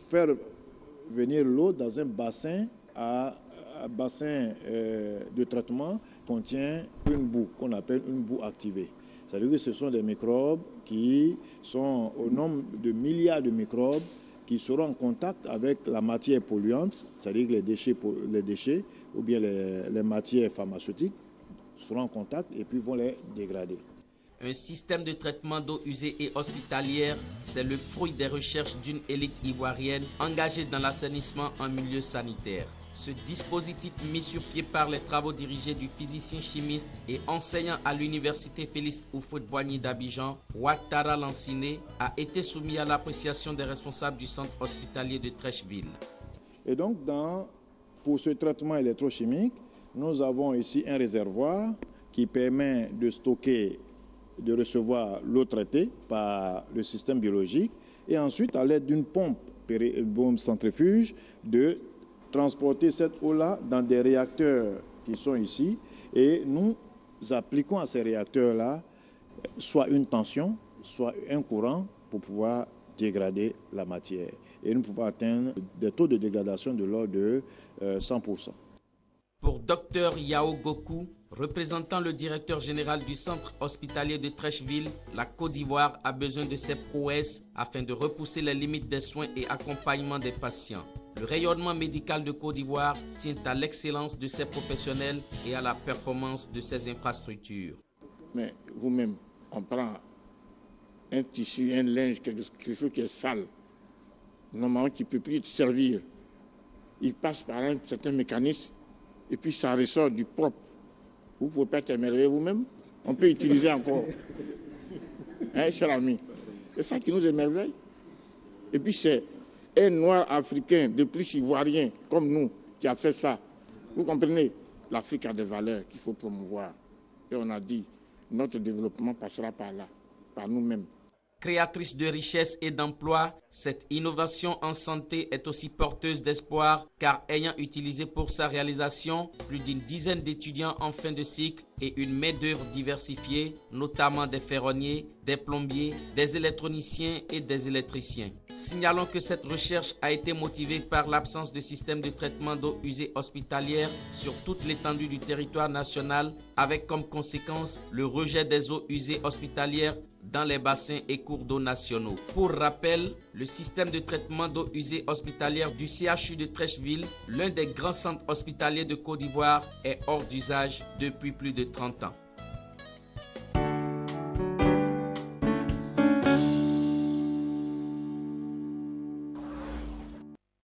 faire venir l'eau dans un bassin de traitement contient une boue qu'on appelle une boue activée. C'est-à-dire que ce sont des microbes qui sont au nombre de milliards de microbes qui seront en contact avec la matière polluante, c'est-à-dire les déchets ou bien les matières pharmaceutiques seront en contact et puis vont les dégrader. Un système de traitement d'eau usée et hospitalière, c'est le fruit des recherches d'une élite ivoirienne engagée dans l'assainissement en milieu sanitaire. Ce dispositif mis sur pied par les travaux dirigés du physicien chimiste et enseignant à l'université Félix Houphouët-Boigny d'Abidjan, Ouattara Lanciné, a été soumis à l'appréciation des responsables du centre hospitalier de Treichville. Et donc, pour ce traitement électrochimique, nous avons ici un réservoir qui permet de stocker, de recevoir l'eau traitée par le système biologique et ensuite, à l'aide d'une pompe centrifuge, de transporter cette eau-là dans des réacteurs qui sont ici et nous appliquons à ces réacteurs-là soit une tension, soit un courant pour pouvoir dégrader la matière. Et nous pouvons atteindre des taux de dégradation de l'ordre de 100%. Pour Dr Yao Goku, représentant le directeur général du centre hospitalier de Treichville, la Côte d'Ivoire a besoin de ces prouesses afin de repousser les limites des soins et accompagnement des patients. Le rayonnement médical de Côte d'Ivoire tient à l'excellence de ses professionnels et à la performance de ses infrastructures. Mais vous-même, on prend un tissu, un linge, quelque chose qui est sale, normalement qui ne peut plus te servir. Il passe par un certain mécanisme et puis ça ressort du propre. Vous ne pouvez pas t'émerveiller vous-même. On peut utiliser encore. Hein, cher ami? C'est ça qui nous émerveille. Et puis c'est un noir africain, de plus ivoirien, comme nous, qui a fait ça. Vous comprenez? L'Afrique a des valeurs qu'il faut promouvoir. Et on a dit, notre développement passera par là, par nous-mêmes. Créatrice de richesses et d'emplois, cette innovation en santé est aussi porteuse d'espoir car ayant utilisé pour sa réalisation plus d'une dizaine d'étudiants en fin de cycle et une main-d'œuvre diversifiée, notamment des ferronniers, des plombiers, des électroniciens et des électriciens. Signalons que cette recherche a été motivée par l'absence de système de traitement d'eau usée hospitalière sur toute l'étendue du territoire national avec comme conséquence le rejet des eaux usées hospitalières dans les bassins et cours d'eau nationaux. Pour rappel, le système de traitement d'eau usée hospitalière du CHU de Treichville, l'un des grands centres hospitaliers de Côte d'Ivoire, est hors d'usage depuis plus de 30 ans.